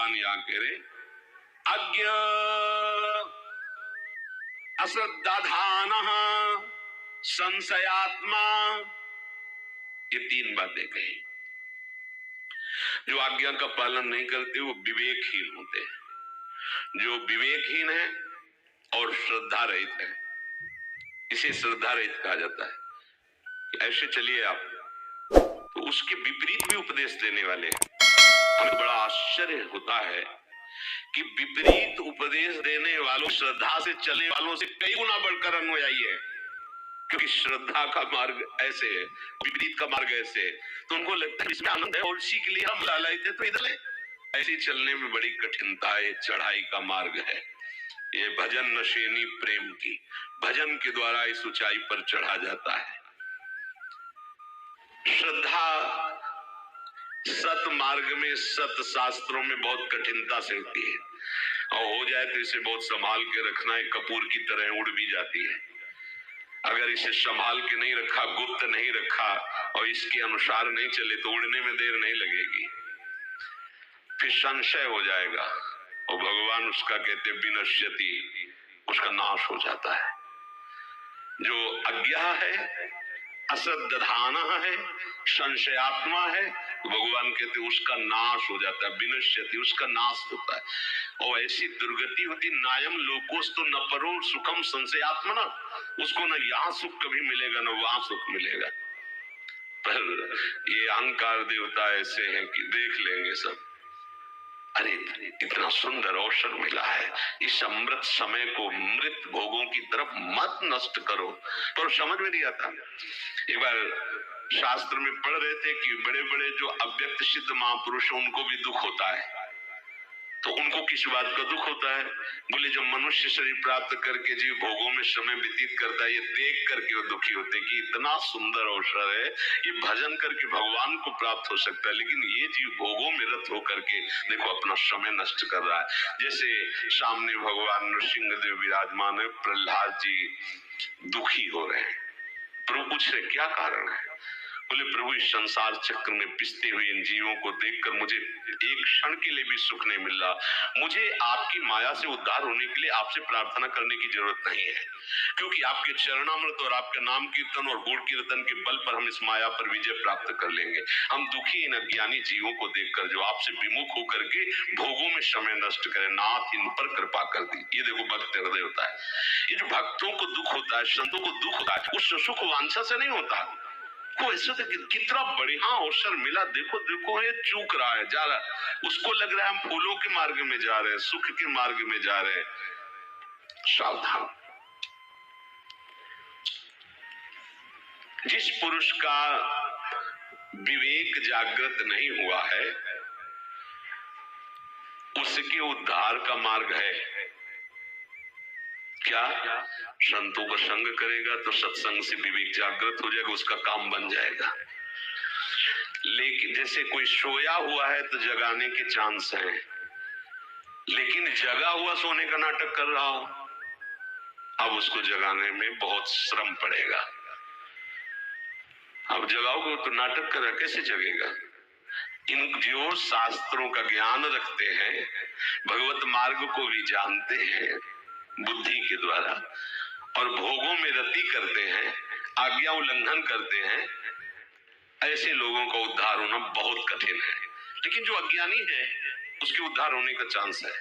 भगवान यहाँ कह रहे अज्ञ अश्रद्धाधान संशयात्मा, ये तीन बातें कही। जो आज्ञा का पालन नहीं करते वो विवेकहीन होते हैं। जो विवेकहीन है और श्रद्धा रहित है, इसे श्रद्धा रहित कहा जाता है कि ऐसे चलिए आप, तो उसके विपरीत भी उपदेश देने वाले हैं। हमें बड़ा आश्चर्य होता है कि विपरीत उपदेश देने वालों, श्रद्धा से चलने वालों से कई गुना बढ़कर अनुयायी है, क्योंकि श्रद्धा का मार्ग ऐसे है, विपरीत का मार्ग ऐसे है, तो उनको लगता है इसमें आनंद है और इसी के लिए हम लाए थे तो इधर ऐसे चलने में बड़ी कठिनता है। चढ़ाई का मार्ग है ये, भजन नशेनी प्रेम की, भजन के द्वारा इस ऊंचाई पर चढ़ा जाता है। श्रद्धा सत मार्ग में, सत शास्त्रों में बहुत कठिनता से होती है, और हो जाए तो इसे बहुत संभाल के रखना है, कपूर की तरह उड़ भी जाती है। अगर इसे संभाल के नहीं रखा, गुप्त नहीं रखा और इसके अनुसार नहीं चले तो उड़ने में देर नहीं लगेगी, फिर संशय हो जाएगा और भगवान उसका कहते विनश्यति, उसका नाश हो जाता है। जो अज्ञा है, अश्रद्धाना है, संशयात्मा है, तो भगवान कहते उसका नाश हो जाता है, विनश्यति, उसका नाश होता है। और ऐसी दुर्गति होती, नायम लोकोस्तु न परो सुखम संशयात्मना, उसको न यहाँ सुख कभी मिलेगा न वहां सुख मिलेगा। पर ये अहंकार देवता ऐसे हैं कि देख लेंगे सब, अरे इतना सुंदर अवसर मिला है, इस अमृत समय को मृत भोगों की तरफ मत नष्ट करो। पर समझ में नहीं आता। एक बार शास्त्र में पढ़ रहे थे कि बड़े बड़े जो अव्यक्त सिद्ध महापुरुष हैं उनको भी दुख होता है। तो उनको किस बात का दुख होता है? बोले जो मनुष्य शरीर प्राप्त करके जीव भोगों में समय व्यतीत करता है, ये देख करके वो दुखी होते हैं कि इतना सुंदर अवसर है, ये भजन करके भगवान को प्राप्त हो सकता है, लेकिन ये जीव भोगों में रत होकर के देखो अपना समय नष्ट कर रहा है। जैसे सामने भगवान नृसिंहदेव विराजमान है, प्रहलाद जी दुखी हो रहे हैं। प्रभु पूछ रहे क्या कारण है? बोले प्रभु इस संसार चक्र में पिसते हुए इन जीवों को देखकर मुझे एक क्षण के लिए भी सुख नहीं मिल रहा। मुझे आपकी माया से उद्धार होने के लिए आपसे प्रार्थना करने की जरूरत नहीं है, क्योंकि आपके चरणामृत और आपके नाम कीर्तन और गुण कीर्तन के बल पर हम इस माया पर विजय प्राप्त कर लेंगे। हम दुखी इन अज्ञानी जीवों को देखकर जो आपसे विमुख होकर के भोगों में समय नष्ट करें, नाथ इन पर कृपा कर दी। ये देखो भक्त हृदय होता है। ये जो भक्तों को दुख होता है, संतों को दुख होता है, उस सुख वांछा से नहीं होता। को ऐसा तो कितना बढ़िया अवसर मिला, देखो देखो ये चूक रहा है, जा रहा, उसको लग रहा है हम फूलों के मार्ग में जा रहे हैं, सुख के मार्ग में जा रहे हैं। सावधान। जिस पुरुष का विवेक जागृत नहीं हुआ है उसके उद्धार का मार्ग है क्या? संतों का संग करेगा तो सत्संग से विवेक जागृत हो जाएगा, उसका काम बन जाएगा। लेकिन जैसे कोई सोया हुआ है तो जगाने के चांस हैं, लेकिन जगा हुआ सोने का नाटक कर रहा हो, अब उसको जगाने में बहुत श्रम पड़ेगा। अब जगाओगे तो नाटक कर रहा, कैसे जगेगा? इन जो शास्त्रों का ज्ञान रखते हैं, भगवत मार्ग को भी जानते हैं बुद्धि के द्वारा, और भोगों में रति करते हैं, आज्ञा उल्लंघन करते हैं, ऐसे लोगों का उद्धार होना बहुत कठिन है। लेकिन जो अज्ञानी है उसके उद्धार होने का चांस है।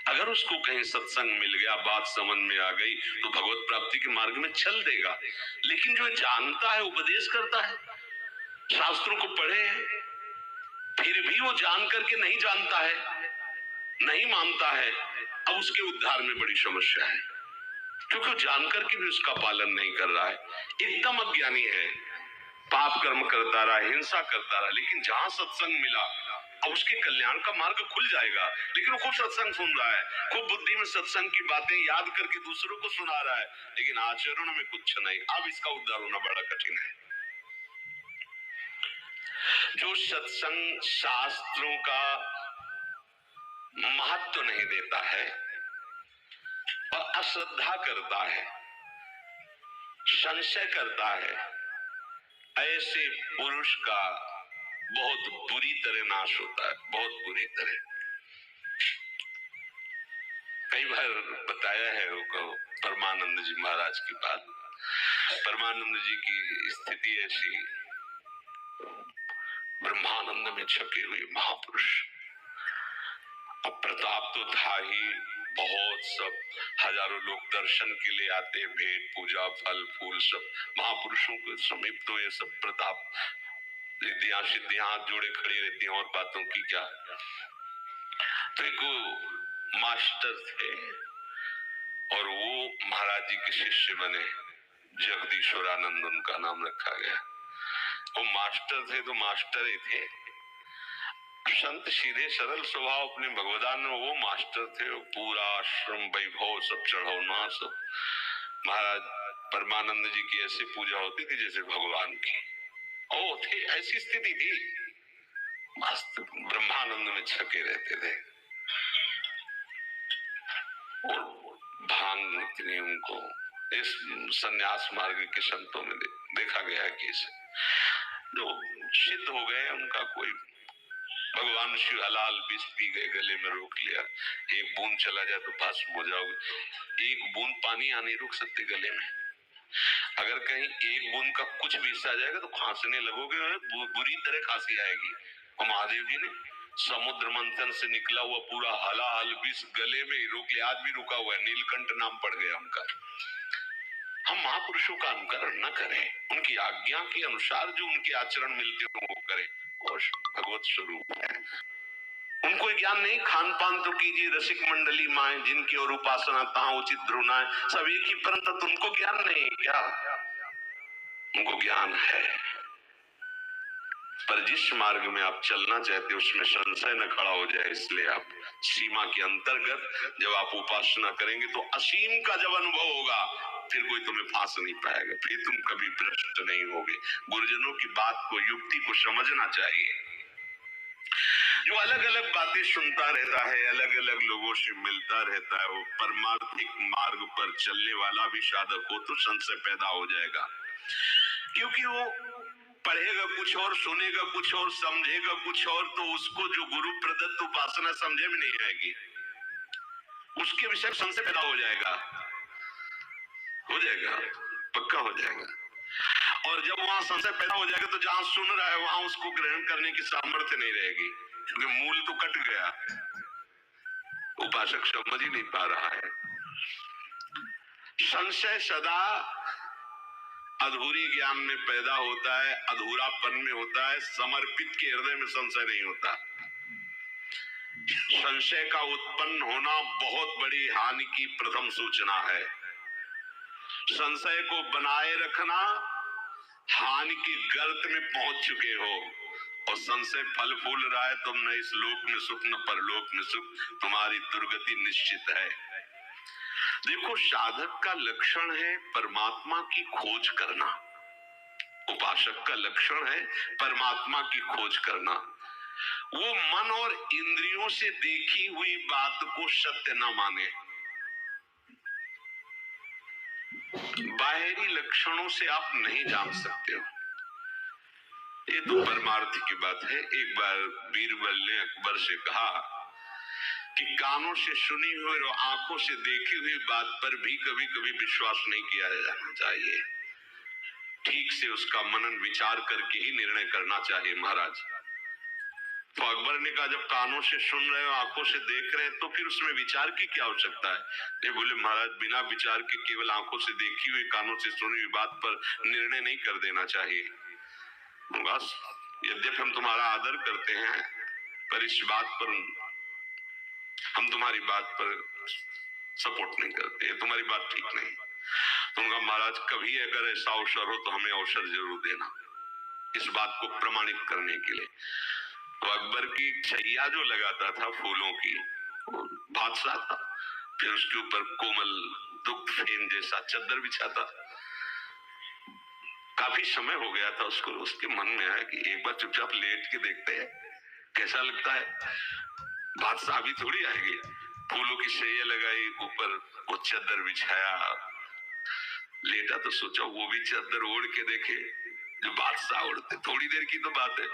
अगर उसको कहीं सत्संग मिल गया, बात समझ में आ गई, तो भगवत प्राप्ति के मार्ग में चल देगा। लेकिन जो जानता है, उपदेश करता है, शास्त्रों को पढ़े हैं, फिर भी वो जान करके नहीं जानता है, नहीं मानता है, अब उसके उद्धार में बड़ी समस्या है, क्योंकि वो जानकर के भी उसका पालन नहीं कर रहा है, एकदम अज्ञानी है, पाप कर्म करता रहा, हिंसा करता रहा। लेकिन जहां सत्संग मिला अब उसके कल्याण का मार्ग खुल जाएगा। लेकिन वो खूब सत्संग सुन रहा है, खूब बुद्धि में सत्संग की बातें याद करके दूसरों को सुना रहा है, लेकिन आचरण में कुछ नहीं, अब इसका उद्धार होना बड़ा कठिन है। जो सत्संग शास्त्रों का महत्व नहीं देता है और अश्रद्धा करता है, संशय करता है, ऐसे पुरुष का बहुत बुरी तरह नाश होता है, बहुत बुरी तरह। कई बार बताया है वो परमानंद जी महाराज की बात। परमानंद जी की स्थिति ऐसी, ब्रह्मानंद में छके हुए महापुरुष, अब प्रताप तो था ही बहुत, सब हजारों लोग दर्शन के लिए आते, भेंट पूजा फल फूल सब महापुरुषों के समीप, तो ये सब प्रताप रिद्धियां सिद्धियां हाथ जोड़े खड़ी रहती हैं, और बातों की क्या। तो एक वो मास्टर थे और वो महाराज जी के शिष्य बने, जगदीश्वरानंद उनका नाम रखा गया। वो मास्टर थे तो मास्टर ही थे, संत सीधे सरल स्वभाव अपने भगवदान में, वो मास्टर थे। वो पूरा आश्रम वैभव सब चढ़ाना सब, महाराज परमानंद जी की ऐसी पूजा होती थी जैसे भगवान की, और थे ऐसी स्थिति थी, मस्त ब्रह्मानंद में छके रहते थे। और भांग इतनी उनको, इस संन्यास मार्ग के संतों में देखा गया है कि जो सिद्ध हो गए उनका कोई, भगवान शिव हलाल विष पी गए, गले में रोक लिया, एक बूंद चला जाए तो भस्म हो जाओगे। एक बूंद पानी आ नहीं रुक सकते गले में, अगर कहीं एक बूंद का कुछ भी हिस्सा जाएगा तो खांसने लगोगे, बुरी तरह खांसी आएगी। और महादेव जी ने समुद्र मंथन से निकला हुआ पूरा हलाहल विष गले में ही रोक लिया, आज भी रुका हुआ है, नीलकंठ नाम पड़ गया उनका। हम महापुरुषों का अनुकरण न करें, उनकी आज्ञा के अनुसार जो उनके आचरण मिलते हो वो करें, और भगवत स्वरूप है। उनको ज्ञान नहीं, खान पान तो कीजिए, रसिक मंडली माए जिनकी और उपासना तहां उचित ध्रुना है, सब एक ही परम तत्व, उनको ज्ञान नहीं क्या? उनको ज्ञान है, पर जिस मार्ग में आप चलना चाहते उसमें संशय न खड़ा हो जाए, इसलिए आप सीमा के अंतर्गत जब आप उपासना करेंगे तो असीम का जब अनुभव होगा, फिर कोई तुम्हें फांस नहीं पाएगा, फिर तुम कभी भ्रष्ट नहीं होगे। गुरुजनों की बात को, युक्ति को समझना चाहिए। जो अलग अलग बातें सुनता रहता है, अलग अलग लोगों से मिलता रहता है, वो परमार्थिक मार्ग पर चलने वाला भी साधक हो तो संशय पैदा हो जाएगा, क्योंकि वो पढ़ेगा कुछ और, सुनेगा कुछ और, समझेगा कुछ और, तो उसको जो गुरु प्रदत्त उपासना समझे में नहीं आएगी, उसके विषय संशय पैदा हो जाएगा, पक्का हो जाएगा। और जब वहां संशय पैदा हो जाएगा तो जहां सुन रहा है वहां उसको ग्रहण करने की सामर्थ्य नहीं रहेगी, क्योंकि मूल तो कट गया, उपासक समझ ही नहीं पा रहा है। संशय सदा अधूरी ज्ञान में पैदा होता है, अधूरापन में होता है, समर्पित के हृदय में संशय नहीं होता। संशय का उत्पन्न होना बहुत बड़ी हानि की प्रथम सूचना है। संशय को बनाए रखना, हानि की गर्त में पहुंच चुके हो, और संशय फल फूल रहा है, तुम न इस लोक में सुख न परलोक में सुख, तुम्हारी दुर्गति निश्चित है। देखो, साधक का लक्षण है परमात्मा की खोज करना, उपासक का लक्षण है परमात्मा की खोज करना। वो मन और इंद्रियों से देखी हुई बात को सत्य न माने, बाहरी लक्षणों से आप नहीं जान सकते हो। ये तो परमार्थ की बात है। एक बार बीरबल ने अकबर से कहा कि कानों से सुनी हुई और आंखों से देखी हुई बात पर भी कभी कभी विश्वास नहीं किया जाना चाहिए, ठीक से उसका मनन विचार करके ही निर्णय करना चाहिए महाराज। तो अकबर ने कहा, जब कानों से सुन रहे हो, आंखों से देख रहे हैं, तो फिर उसमें विचार की क्या आवश्यकता है? ये बोले, महाराज बिना विचार के केवल आंखों से देखी हुई, कानों से सुनी हुई बात पर निर्णय नहीं कर देना चाहिए। बस, यद्यपि हम तुम्हारा आदर करते हैं, पर इस बात पर हम तुम्हारी बात पर सपोर्ट नहीं करते, तुम्हारी बात ठीक नहीं। तुमका महाराज, कभी अगर ऐसा अवसर हो तो हमें अवसर जरूर देना इस बात को प्रमाणित करने के लिए। तो अकबर की छैया जो लगाता था फूलों की, बादशाह था, फिर उसके ऊपर कोमल दुग्ध फेन जैसा चद्दर बिछाता। काफी समय हो गया था उसको, उसके मन में आया कि एक बार चुपचाप लेट के देखते हैं कैसा लगता है। बादशाह अभी थोड़ी आएगी, फूलों की छैया लगाई, ऊपर वो चद्दर बिछाया, लेटा तो सोचा वो भी चद्दर ओढ़ के देखे जो बादशाह ओढ़ते। थोड़ी देर की तो बात है,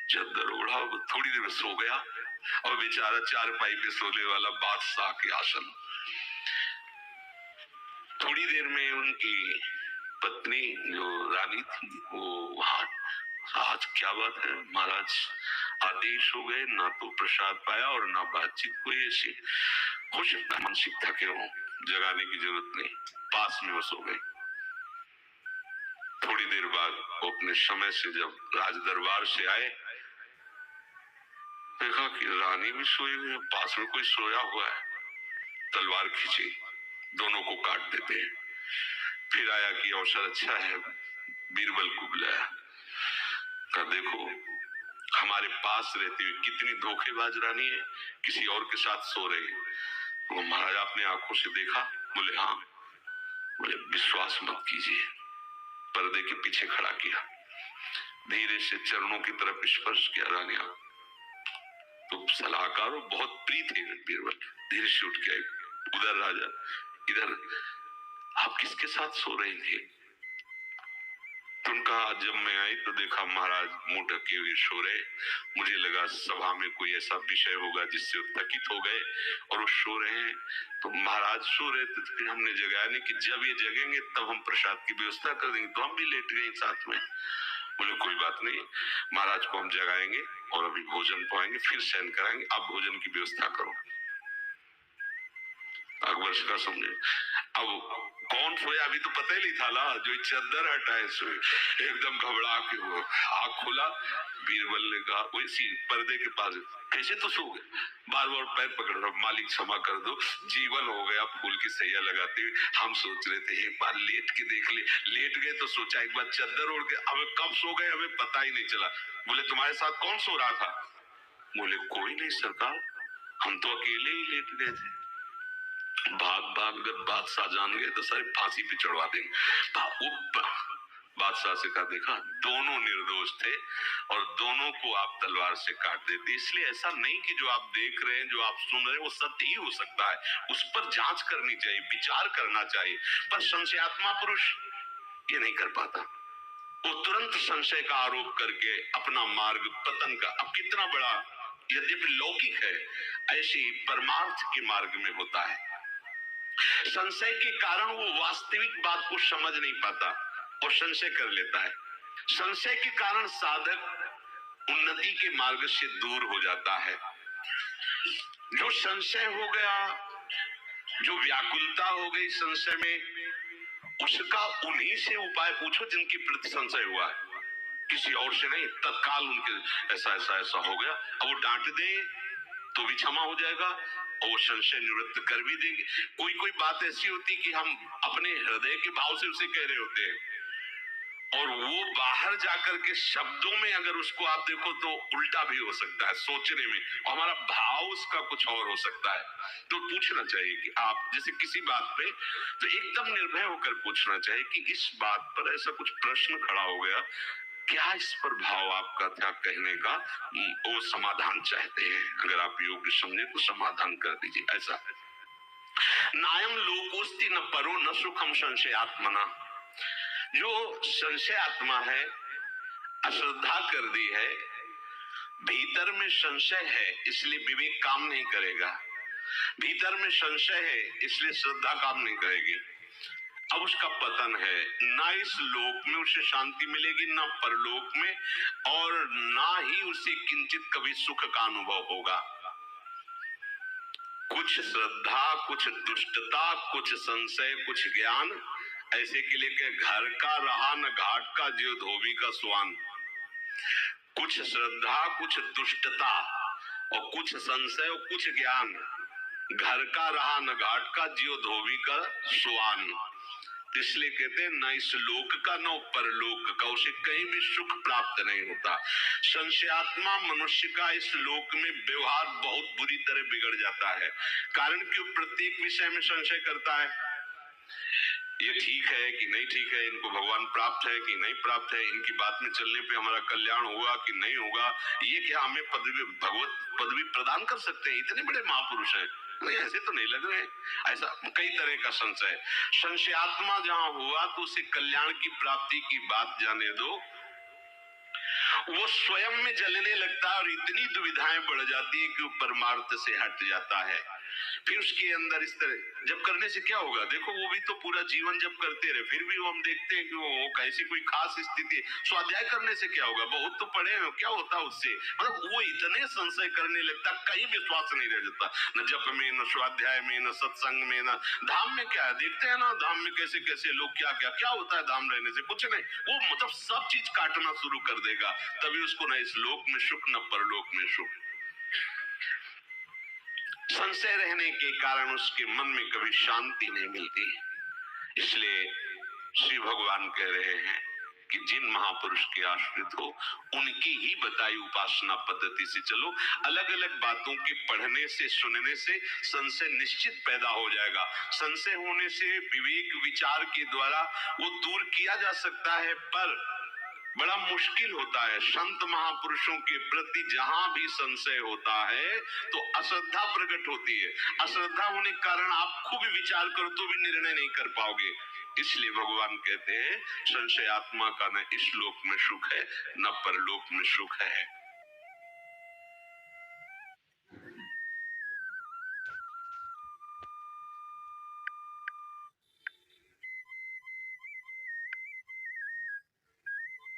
चद्दर ओढ़ा, थोड़ी देर में सो गया। और बेचारा चारपाई पे सोने वाला बादशाह के आसन। थोड़ी देर में उनकी पत्नी जो रानी थी वो वहां, आज क्या बात है महाराज, आदेश हो गए, ना तो प्रसाद पाया और ना बातचीत कोई ऐसी, हो सकता है मानसिक थके हो, जगाने की जरूरत नहीं, पास में वो सो गए। थोड़ी देर बाद वो अपने समय से जब राज दरबार से आए, देखा कि रानी भी सोई हुई है, पास में कोई सोया हुआ है। तलवार खींची, दोनों को काट देते हैं। फिर आया कि अवसर अच्छा है, बीरबल को बुलाया, कहा देखो हमारे पास रहती हुई कितनी धोखेबाज रानी है, किसी और के साथ सो रही है। वो महाराज आपने आंखों से देखा? बोले हाँ। बोले विश्वास मत कीजिए। पर्दे के पीछे खड़ा किया, धीरे से चरणों की तरफ स्पर्श किया। रानी तो सलाहकार बहुत प्रिय थे बीरबल, धीरे से उठ के उधर राजा, इधर आप किसके साथ सो रही थी? तो उनका जब मैं आई तो देखा महाराज मुंह ढके हुए सो रहे। मुझे लगा सभा में कोई ऐसा विषय होगा जिससे थकित हो गए और वो सो रहे हैं। तो महाराज सो रहे थे, तो फिर हमने जगाया नहीं कि जब ये जगेंगे तब हम प्रसाद की व्यवस्था कर देंगे। तो हम भी लेट गए साथ में। बोले कोई बात नहीं, महाराज को हम जगाएंगे और अभी भोजन पाएंगे, फिर शयन कराएंगे, आप भोजन की व्यवस्था करो। अकबर का समझे अब कौन सोया अभी तो पता ही नहीं था ना, जो चद्दर हटाए सोए। एकदम घबरा के वो आँख खोला, बीरबल ने कहा वैसी पर्दे के पास, कैसे तो सो गए? बार बार पैर पकड़ रहा, मालिक क्षमा कर दो, जीवन हो गया फूल की सैया लगाते हुए, हम सोच रहे थे एक बार लेट के देख ले। लेट गए तो सोचा एक बार चद्दर ओढ़ के, हमें कब सो गए हमें पता ही नहीं चला। बोले तुम्हारे साथ कौन सो रहा था? बोले कोई नहीं सरकार, हम तो अकेले ही लेट गए थे। भाग भाग अगर बादशाह जान गए तो सारे फांसी पे चढ़वा देंगे। बादशाह से कहा देखा दोनों निर्दोष थे और दोनों को आप तलवार से काट देते, इसलिए ऐसा नहीं कि जो आप देख रहे हैं, जो आप सुन रहे हैं वो सत्य ही हो सकता है, उस पर जांच करनी चाहिए, विचार करना चाहिए। पर संशयात्मा पुरुष ये नहीं कर पाता, वो तुरंत संशय का आरोप करके अपना मार्ग पतन का, अब कितना बड़ा यद्यपि लौकिक है, ऐसे ही परमार्थ के मार्ग में होता है। संशय के कारण वो वास्तविक बात को समझ नहीं पाता और संशय कर लेता है। संशय के कारण साधक उन्नति के मार्ग से दूर हो जाता है। जो संशय हो गया, जो व्याकुलता हो गई संशय में, उसका उन्हीं से उपाय पूछो जिनके प्रति संशय हुआ है, किसी और से नहीं। तत्काल उनके ऐसा ऐसा ऐसा हो गया, अब वो डांट दे तो भी क्षमा हो जाएगा और वो संशय निवृत्त कर भी देंगे। कोई कोई बात ऐसी होती कि हम अपने हृदय के भाव से उसे कह रहे होते हैं और वो बाहर जाकर के शब्दों में अगर उसको आप देखो तो उल्टा भी हो सकता है सोचने में, और हमारा भाव उसका कुछ और हो सकता है। तो पूछना चाहिए कि आप जैसे किसी बात पे तो एकदम निर्भय होकर पूछना चाहिए कि इस बात पर ऐसा कुछ प्रश्न खड़ा हो गया, क्या इस पर भाव आपका था कहने का, वो समाधान चाहते हैं, अगर आप योग्य समझे तो समाधान कर दीजिए। ऐसा नायम लोकोस्ति न परो न सुखम संशयात्मना, जो संशय आत्मा है, अश्रद्धा कर दी है, भीतर में संशय है इसलिए विवेक काम नहीं करेगा, भीतर में संशय है इसलिए श्रद्धा काम नहीं करेगी। अब उसका पतन है, ना इस लोक में उसे शांति मिलेगी, ना परलोक में, और ना ही उसे किंचित कभी सुख का अनुभव होगा। कुछ श्रद्धा, कुछ दुष्टता, कुछ संशय, कुछ ज्ञान, ऐसे के लिए घर का रहा न घाट का ज्यों धोबी का स्वान। कुछ श्रद्धा, कुछ दुष्टता और कुछ संशय और कुछ ज्ञान, घर का रहा न घाट का ज्यों धोबी का स्वान। इसलिए कहते हैं ना इस लोक का न परलोक का, उसे कहीं भी सुख प्राप्त नहीं होता। संशयात्मा मनुष्य का इस लोक में व्यवहार बहुत बुरी तरह बिगड़ जाता है, कारण कि प्रत्येक विषय में संशय करता है, ये ठीक है कि नहीं ठीक है, इनको भगवान प्राप्त है कि नहीं प्राप्त है, इनकी बात में चलने पे हमारा कल्याण होगा कि नहीं होगा, ये क्या हमें पदवी भगवत पदवी प्रदान कर सकते हैं, इतने बड़े महापुरुष हैं, नहीं ऐसे तो नहीं लग रहे। ऐसा कई तरह का संशय, संशयात्मा जहां हुआ तो उसे कल्याण की प्राप्ति की बात जाने दो, वो स्वयं में जलने लगता है और इतनी दुविधाएं बढ़ जाती है कि वो परमार्थ से हट जाता है। फिर उसके अंदर इस तरह जब करने से क्या होगा, देखो वो भी तो पूरा जीवन जब करते रहे, फिर भी वो हम देखते हैं कि वो कैसी कोई खास स्थिति। स्वाध्याय करने से क्या होगा, बहुत तो पढ़े हो, क्या होता उससे, मतलब वो इतने संशय करने लगता, कहीं विश्वास नहीं रह जाता, न जप में, न स्वाध्याय में, न सत्संग में, न धाम में। क्या है, देखते हैं ना धाम में कैसे कैसे लोग, क्या क्या क्या होता है धाम रहने से, कुछ नहीं। वो मतलब सब चीज काटना शुरू कर देगा, तभी उसको न इस लोक में सुख न परलोक में सुख। संशय रहने के कारण उसके मन में कभी शांति नहीं मिलती। इसलिए श्री भगवान कह रहे हैं कि जिन महापुरुष के आश्रित हो उनकी ही बताई उपासना पद्धति से चलो। अलग अलग बातों के पढ़ने से, सुनने से संशय निश्चित पैदा हो जाएगा। संशय होने से विवेक विचार के द्वारा वो दूर किया जा सकता है, पर बड़ा मुश्किल होता है। संत महापुरुषों के प्रति जहां भी संशय होता है तो अश्रद्धा प्रकट होती है। अश्रद्धा होने के कारण आप खूब विचार करो तो भी निर्णय नहीं कर पाओगे। इसलिए भगवान कहते हैं संशय आत्मा का न इस लोक में सुख है न परलोक में सुख है।